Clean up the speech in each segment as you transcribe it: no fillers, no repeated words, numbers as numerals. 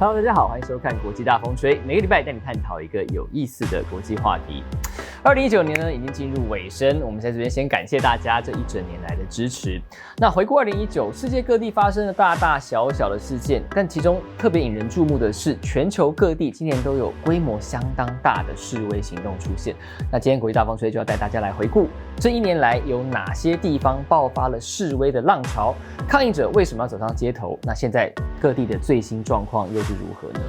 Hello， 大家好，欢迎收看国际大风吹，每个礼拜带你探讨一个有意思的国际话题。2019年呢已经进入尾声，我们在这边先感谢大家这一整年来的支持。那回顾2019，世界各地发生了大大小小的事件，但其中特别引人注目的是，全球各地今年都有规模相当大的示威行动出现。那今天国际大风吹就要带大家来回顾这一年来有哪些地方爆发了示威的浪潮，抗议者为什么要走上街头？那现在各地的最新状况又是如何呢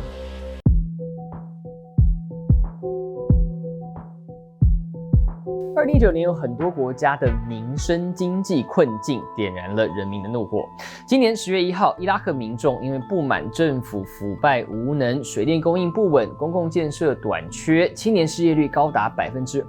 ？2019年有很多国家的民生经济困境点燃了人民的怒火。今年10月1号，伊拉克民众因为不满政府腐败无能、水电供应不稳、公共建设短缺、青年失业率高达25%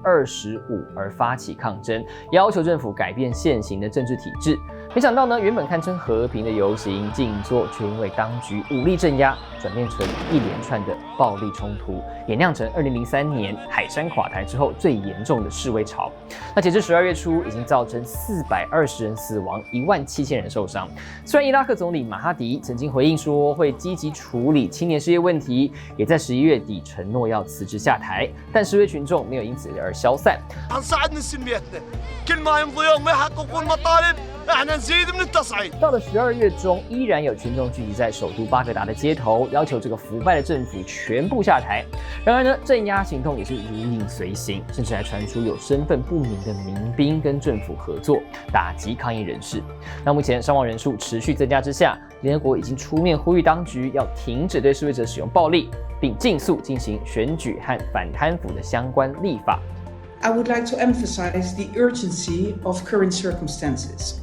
而发起抗争，要求政府改变现行的政治体制。没想到呢，原本堪称和平的游行静坐，却因为当局武力镇压，转变成一连串的暴力冲突，也酿成2003年海山垮台之后最严重的示威潮。那截至12月初，已经造成420人死亡，17000人受伤。虽然伊拉克总理马哈迪曾经回应说会积极处理青年失业问题，也在11月底承诺要辞职下台，但示威群众没有因此而消散。到了12月中，依然有群众聚集在首都巴格达的街头，要求这个腐败的政府全部下台。然而呢，镇压行动也是如影随形，甚至还传出有身份不明的民兵跟政府合作，打击抗议人士。那目前伤亡人数持续增加之下，联合国已经出面呼吁当局要停止对示威者使用暴力，并尽速进行选举和反贪腐的相关立法。I would like to emphasize the urgency of current circumstances.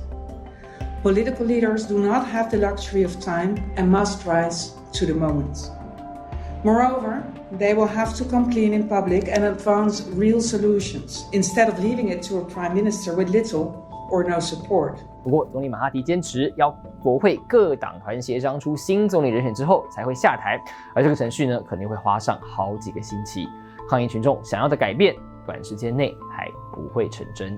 Political leaders do not have the luxury of time and must rise to the moment. Moreover, they will have to come clean in public and advance real solutions, instead of leaving it to a prime minister with little or no support. 不过，总理马哈迪坚持要国会各党团协商出新总理人选之后才会下台，而这个程序呢，肯定会花上好几个星期。抗议群众想要的改变，短时间内还不会成真。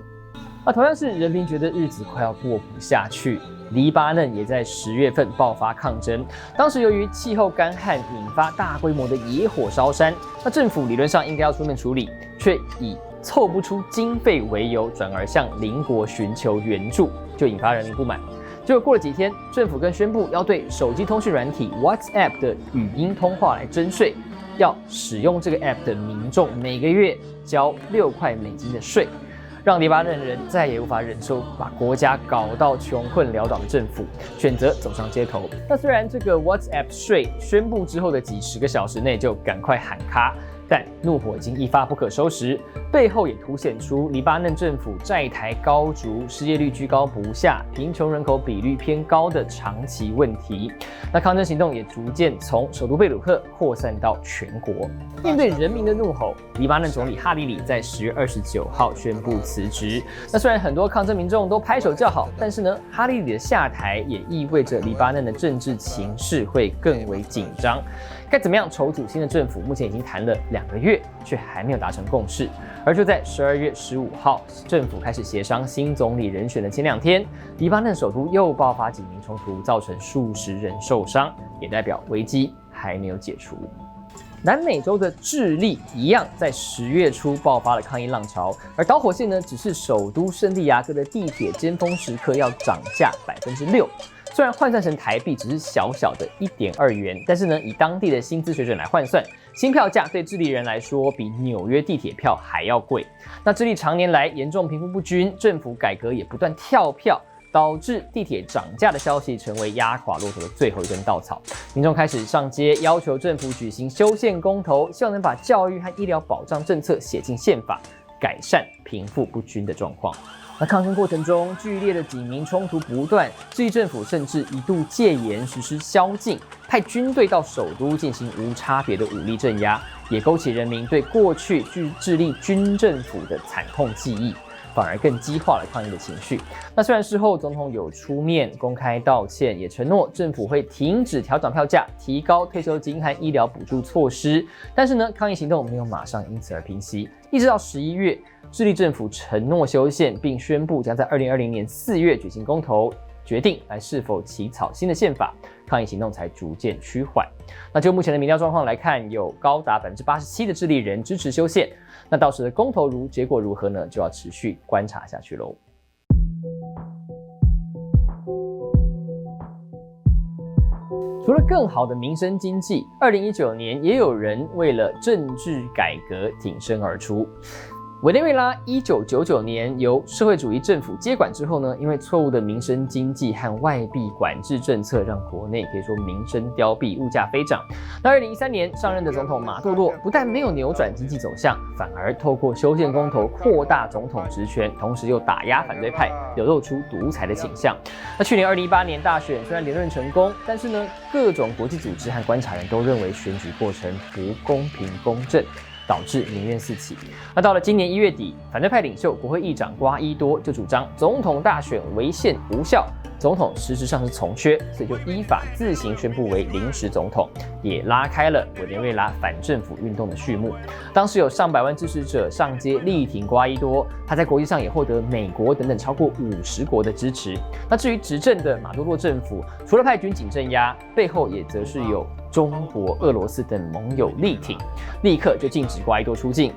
同样是人民觉得日子快要过不下去，黎巴嫩也在10月份爆发抗争。当时由于气候干旱引发大规模的野火烧山，那政府理论上应该要出面处理，却以凑不出经费为由，转而向邻国寻求援助，就引发人民不满。结果过了几天，政府更宣布要对手机通讯软体 WhatsApp 的语音通话来征税，要使用这个 App 的民众每个月交$6的税。让黎巴嫩人再也无法忍受把国家搞到穷困潦倒的政府，选择走上街头。那虽然这个 WhatsApp 税宣布之后的几十个小时内就赶快喊卡，但怒火已经一发不可收拾，背后也凸显出黎巴嫩政府债台高筑、失业率居高不下、贫穷人口比率偏高的长期问题。那抗争行动也逐渐从首都贝鲁特扩散到全国。面对人民的怒吼，黎巴嫩总理哈里里在10月29号宣布辞职。那虽然很多抗争民众都拍手叫好，但是呢，哈里里的下台也意味着黎巴嫩的政治情势会更为紧张。该怎么样筹组新的政府，目前已经谈了2个月，却还没有达成共识。而就在12月15号，政府开始协商新总理人选的前2天，黎巴嫩首都又爆发警民冲突，造成数十人受伤，也代表危机还没有解除。南美洲的智利一样，在10月初爆发了抗议浪潮，而导火线呢，只是首都圣地亚哥的地铁尖峰时刻要涨价6%。虽然换算成台币只是小小的1.2元，但是呢，以当地的薪资水准来换算，新票价对智利人来说比纽约地铁票还要贵。那智利常年来严重贫富不均，政府改革也不断跳票，导致地铁涨价的消息成为压垮骆驼的最后一根稻草。民众开始上街要求政府举行修宪公投，希望能把教育和医疗保障政策写进宪法，改善贫富不均的状况。那抗争过程中，剧烈的警民冲突不断，智利政府甚至一度戒严实施宵禁，派军队到首都进行无差别的武力镇压，也勾起人民对过去智利军政府的惨痛记忆，反而更激化了抗议的情绪。那虽然事后总统有出面公开道歉，也承诺政府会停止调涨票价、提高退休金和医疗补助措施，但是呢，抗议行动没有马上因此而平息，一直到11月。智利政府承诺修宪，并宣布将在2020年4月举行公投，决定来是否起草新的宪法，抗议行动才逐渐趋缓。那就目前的民调状况来看，有高达87%的智利人支持修宪。那到时的公投结果如何呢？就要持续观察下去喽。除了更好的民生经济，2019年也有人为了政治改革挺身而出。委内瑞拉1999年由社会主义政府接管之后呢，因为错误的民生经济和外币管制政策，让国内可以说民生凋敝，物价飞涨。那2013年上任的总统马杜罗不但没有扭转经济走向，反而透过修宪公投扩大总统职权，同时又打压反对派，流露出独裁的倾向。那去年2018年大选虽然连任成功，但是呢，各种国际组织和观察人都认为选举过程不公平公正，导致民怨四起。那到了今年1月底，反对派领袖国会议长瓜伊多就主张总统大选违宪无效，总统实质上是从缺，所以就依法自行宣布为临时总统，也拉开了委内瑞拉反政府运动的序幕。当时有上百万支持者上街力挺瓜伊多，他在国际上也获得美国等等超过50国的支持。那至于执政的马杜罗政府，除了派军警镇压，背后也则是有中国、俄罗斯等盟友力挺，立刻就禁止瓜伊多出境，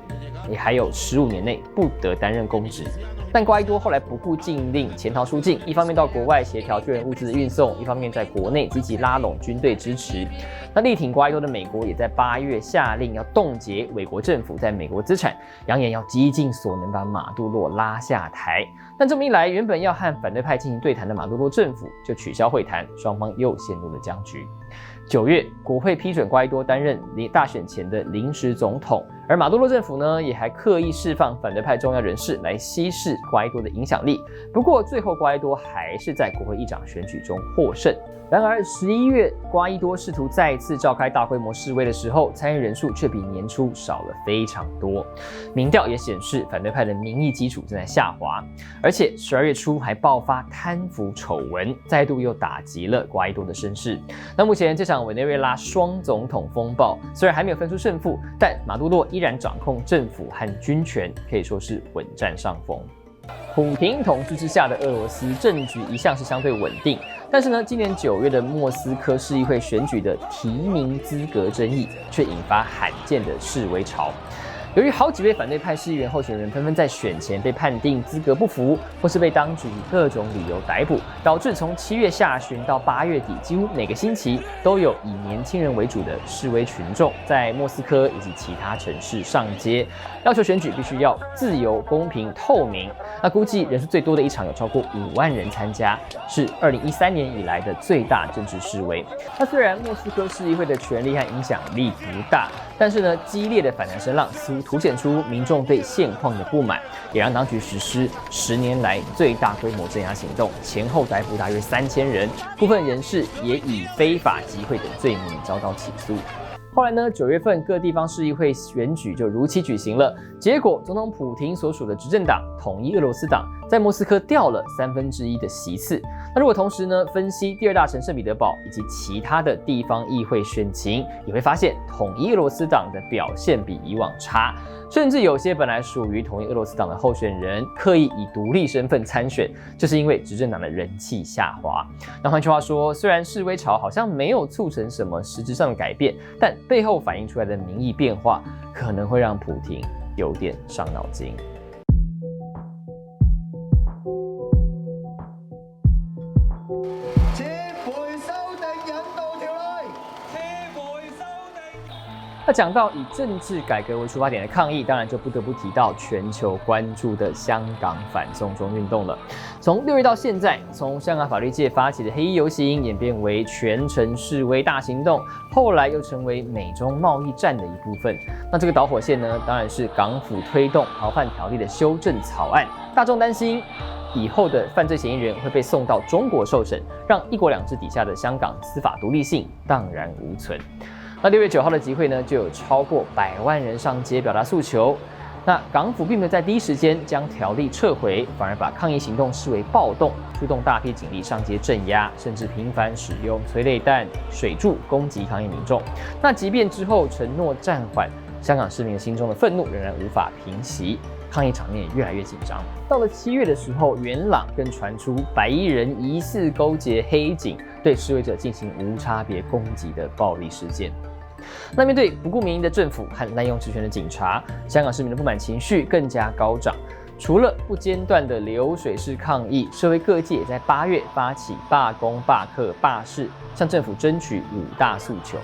也还有15年内不得担任公职。但瓜伊多后来不顾禁令潜逃出境，一方面到国外协调救援物资的运送，一方面在国内积极拉拢军队支持。那力挺瓜伊多的美国也在8月下令要冻结美国政府在美国资产，扬言要极尽所能把马杜罗拉下台。但这么一来，原本要和反对派进行对谈的马杜罗政府就取消会谈，双方又陷入了僵局。9月，国会批准瓜伊多担任大选前的临时总统，而马杜罗政府呢，也还刻意释放反对派重要人士来稀释瓜伊多的影响力。不过，最后瓜伊多还是在国会议长选举中获胜。然而，11月，瓜伊多试图再次召开大规模示威的时候，参与人数却比年初少了非常多。民调也显示，反对派的民意基础正在下滑，而且12月初还爆发贪腐丑闻，再度又打击了瓜伊多的声势。那目前这场委内瑞拉双总统风暴虽然还没有分出胜负，但马杜罗依然掌控政府和军权，可以说是稳占上风。普廷统治之下的俄罗斯政局一向是相对稳定，但是呢，今年9月的莫斯科市议会选举的提名资格争议，却引发罕见的示威潮。由于好几位反对派市议员候选人纷纷在选前被判定资格不符，或是被当局以各种理由逮捕，导致从7月下旬到8月底，几乎每个星期都有以年轻人为主的示威群众在莫斯科以及其他城市上街，要求选举必须要自由、公平、透明。那估计人数最多的一场有超过5万人参加，是2013年以来的最大政治示威。那虽然莫斯科市议会的权力和影响力不大，但是呢，激烈的反弹声浪似乎凸显出民众对现况的不满，也让当局实施10年来最大规模镇压行动，前后逮捕大约3000人，部分人士也以非法集会等罪名遭到起诉。后来呢，9月份各地方市议会选举就如期举行了，结果总统普廷所属的执政党统一俄罗斯党在莫斯科掉了1/3的席次。那如果同时呢分析第二大城圣彼得堡以及其他的地方议会选情，也会发现统一俄罗斯党的表现比以往差，甚至有些本来属于统一俄罗斯党的候选人刻意以独立身份参选，就是因为执政党的人气下滑。那换句话说，虽然示威潮好像没有促成什么实质上的改变，但背后反映出来的民意变化可能会让普廷有點傷腦筋。那讲到以政治改革为出发点的抗议，当然就不得不提到全球关注的香港反送中运动了。从6月到现在，从香港法律界发起的黑衣游行演变为全城示威大行动，后来又成为美中贸易战的一部分。那这个导火线呢，当然是港府推动逃犯条例的修正草案。大众担心以后的犯罪嫌疑人会被送到中国受审，让一国两制底下的香港司法独立性荡然无存。那6月9号的集会呢，就有超过100万人上街表达诉求。那港府并没有在第一时间将条例撤回，反而把抗议行动视为暴动，出动大批警力上街镇压，甚至频繁使用催泪弹、水柱攻击抗议民众。那即便之后承诺暂缓，香港市民心中的愤怒仍然无法平息。抗议场面也越来越紧张。到了7月的时候，元朗更传出白衣人疑似勾结黑警，对示威者进行无差别攻击的暴力事件。那面对不顾民意的政府和滥用职权的警察，香港市民的不满情绪更加高涨。除了不间断的流水式抗议，社会各界也在8月发起罢工、罢课、罢市，向政府争取5大诉求。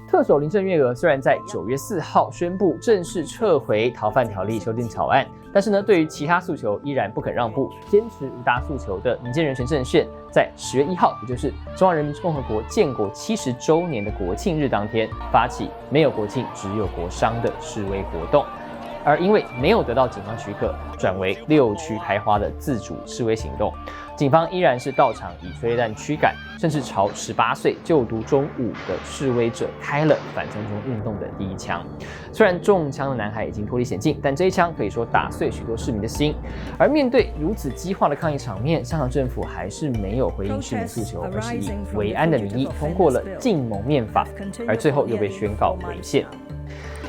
特首林郑月娥虽然在9月4号宣布正式撤回逃犯条例修订草案，但是呢，对于其他诉求依然不肯让步，坚持5大诉求的民间人权阵线，在10月1号，也就是中华人民共和国建国70周年的国庆日当天，发起没有国庆只有国殇的示威活动。而因为没有得到警方许可，转为6区开花的自主示威行动，警方依然是到场以催泪弹驱赶，甚至朝18岁就读中5的示威者开了反送中运动的第1枪。虽然中枪的男孩已经脱离险境，但这一枪可以说打碎许多市民的心。而面对如此激化的抗议场面，香港政府还是没有回应市民诉求，而是以维安的名义通过了禁蒙面法，而最后又被宣告违宪。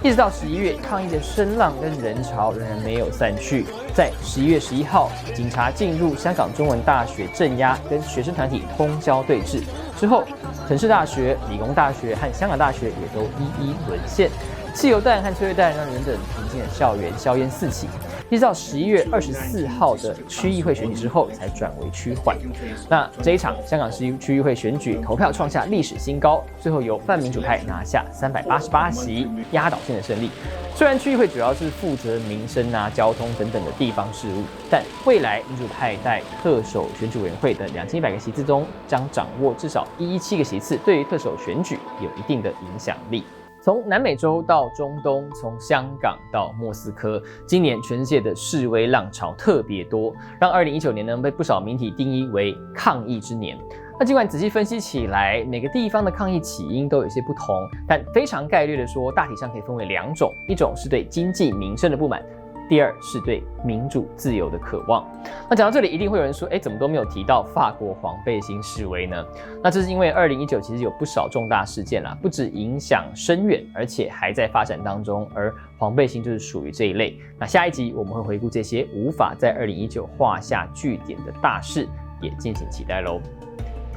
一直到11月，抗议的声浪跟人潮仍然没有散去。在11月11号，警察进入香港中文大学镇压，跟学生团体通宵对峙之后，城市大学、理工大学和香港大学也都一一沦陷。汽油弹和催泪弹让原本平静的校园硝烟四起，一直到11月24号的区议会选举之后才转为趋缓。那这一场香港区议会选举投票创下历史新高，最后由泛民主派拿下388席，压倒性的胜利。虽然区议会主要是负责民生交通等等的地方事务，但未来民主派在特首选举委员会的2100个席次中，将掌握至少117个席次，对于特首选举有一定的影响力。从南美洲到中东，从香港到莫斯科，今年全世界的示威浪潮特别多，让2019年呢被不少媒体定义为抗议之年。那尽管仔细分析起来，每个地方的抗议起因都有些不同，但非常概略的说，大体上可以分为2种，一种是对经济民生的不满，第二是对民主自由的渴望。那讲到这里，一定会有人说，怎么都没有提到法国黄背心示威呢？那这是因为2019其实有不少重大事件啦，不止影响深远，而且还在发展当中，而黄背心就是属于这一类。那下一集我们会回顾这些无法在2019画下句点的大事，也敬请期待咯。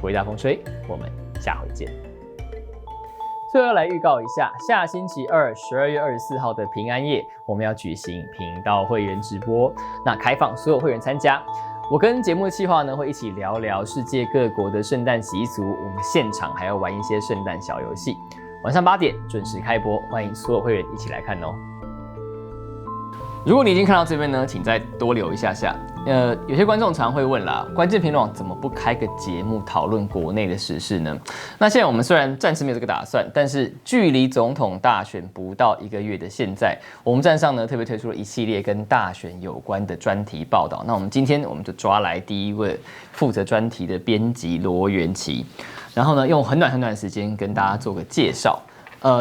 伟大风吹，我们下回见。最后来预告一下，下星期二12月24号的平安夜，我们要举行频道会员直播，那开放所有会员参加。我跟节目的企划呢，会一起聊聊世界各国的圣诞习俗，我们现场还要玩一些圣诞小游戏。晚上8点准时开播，欢迎所有会员一起来看哦。如果你已经看到这边呢，请再多留一下下。有些观众常会问啦，关键评论网怎么不开个节目讨论国内的时事呢？那现在我们虽然暂时没有这个打算，但是距离总统大选不到1个月的现在，我们站上呢特别推出了一系列跟大选有关的专题报道。那我们今天我们就抓来第一位负责专题的编辑罗元琪，然后呢用很短的时间跟大家做个介绍。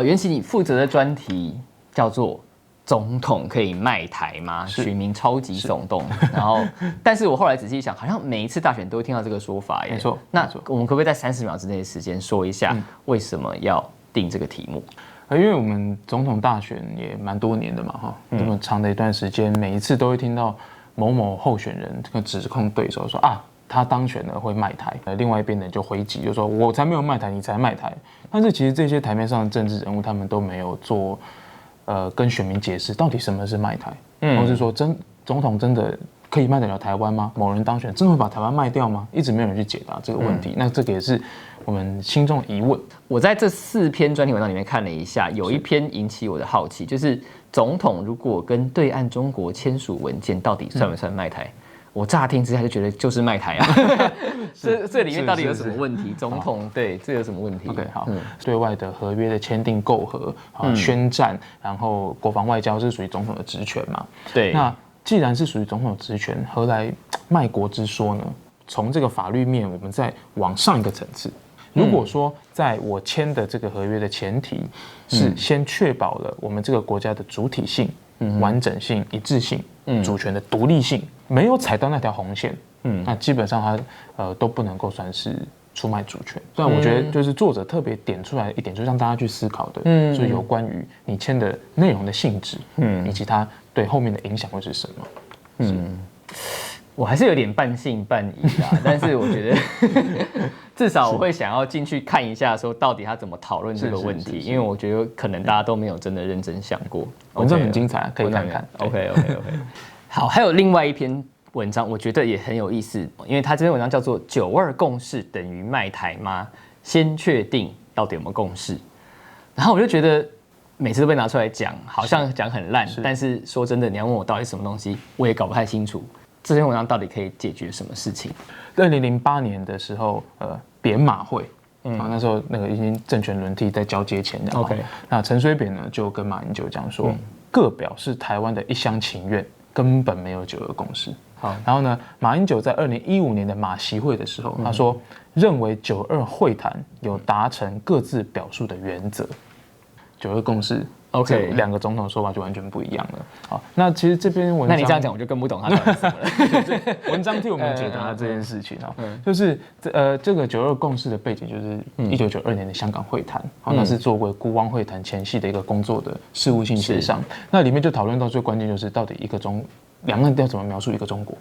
元琪，你负责的专题叫做总统可以卖台吗？取名超级耸动。然后，但是我后来仔细想，好像每一次大选都会听到这个说法耶。没错。那我们可不可以在30秒之内的时间说一下，为什么要定这个题目？因为我们总统大选也蛮多年的嘛，这么长的一段时间，每一次都会听到某某候选人这个指控对手说他当选了会卖台，另外一边的人就回击，就说我才没有卖台，你才卖台。但是其实这些台面上的政治人物，他们都没有做跟选民解释到底什么是卖台，或是说总统真的可以卖得了台湾吗？某人当选真的会把台湾卖掉吗？一直没有人去解答这个问题。那这个也是我们心中的疑问。我在这4篇专题文章里面看了一下，有一篇引起我的好奇，就是总统如果跟对岸中国签署文件，到底算不算卖台？我乍听之下就觉得就是卖台啊，这里面到底有什么问题？总统对这有什么问题 ？OK， 好，对外的合约的签订、媾和、宣战，然后国防外交是属于总统的职权嘛？对。那既然是属于总统的职权，何来卖国之说呢？从这个法律面，我们再往上一个层次。如果说在我签的这个合约的前提是先确保了我们这个国家的主体性、完整性、一致性、主权的独立性，没有踩到那条红线，那基本上它都不能够算是出卖主权。虽然我觉得就是作者特别点出来一点，就是让大家去思考的，就是有关于你签的内容的性质，以及它对后面的影响会是什么？我还是有点半信半疑啦，但是我觉得至少我会想要进去看一下，说到底他怎么讨论这个问题，因为我觉得可能大家都没有真的认真想过。文章很精彩，可以看看。OK。好，还有另外一篇文章，我觉得也很有意思，因为他这篇文章叫做《9·2共识等于卖台吗？先确定到底有没有共识》。然后我就觉得每次都被拿出来讲，好像讲很烂，但是说真的，你要问我到底是什么东西，我也搞不太清楚。这篇文章到底可以解决什么事情？2008年的时候，扁马会，那时候那个已经政权轮替在交接前，OK，那陈水扁呢就跟马英九讲说，各表示台湾的一厢情愿，根本没有9·2共识。好，然后呢，马英九在2015年的马习会的时候，他说认为9·2会谈有达成各自表述的原则，9·2共识。OK， 两个总统的说法就完全不一样了。好，那其实这篇文章，那你这样讲我就更不懂他到底是什么了。文章替我们解答这件事情啊，就是这个9·2共识的背景就是1992年的香港会谈，好，那是作为孤汪会谈前夕的一个工作的事务性协商。那里面就讨论到最关键就是到底两岸要怎么描述一个中国。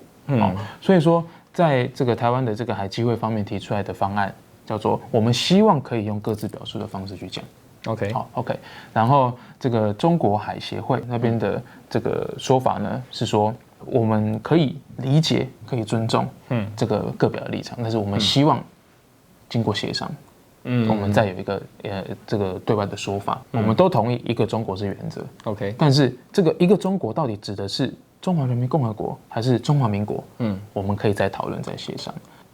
所以说在这个台湾的这个海基会方面提出来的方案叫做我们希望可以用各自表述的方式去讲。OK， 好 ，OK， 然后这个中国海协会那边的这个说法呢，是说我们可以理解、可以尊重，这个各表的立场，但是我们希望经过协商，我们再有一个这个对外的说法，我们都同意一个中国是原则 ，OK， 但是这个一个中国到底指的是中华人民共和国还是中华民国？我们可以再讨论、再协商。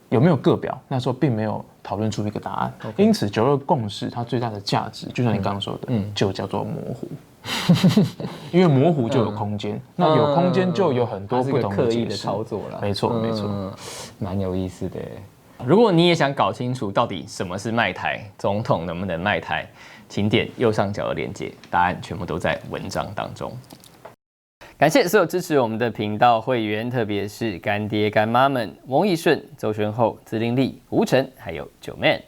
有没有各表？那时候并没有讨论出一个答案，因此9·2共识它最大的价值，就像你刚刚说的，就叫做模糊，因为模糊就有空间，那有空间就有很多不同的刻意的操作了，没错，蛮有意思的。如果你也想搞清楚到底什么是卖台，总统能不能卖台，请点右上角的链接，答案全部都在文章当中。感谢所有支持我们的频道会员，特别是干爹干妈们：翁义顺、周宣厚、自令力、吴晨，还有9man。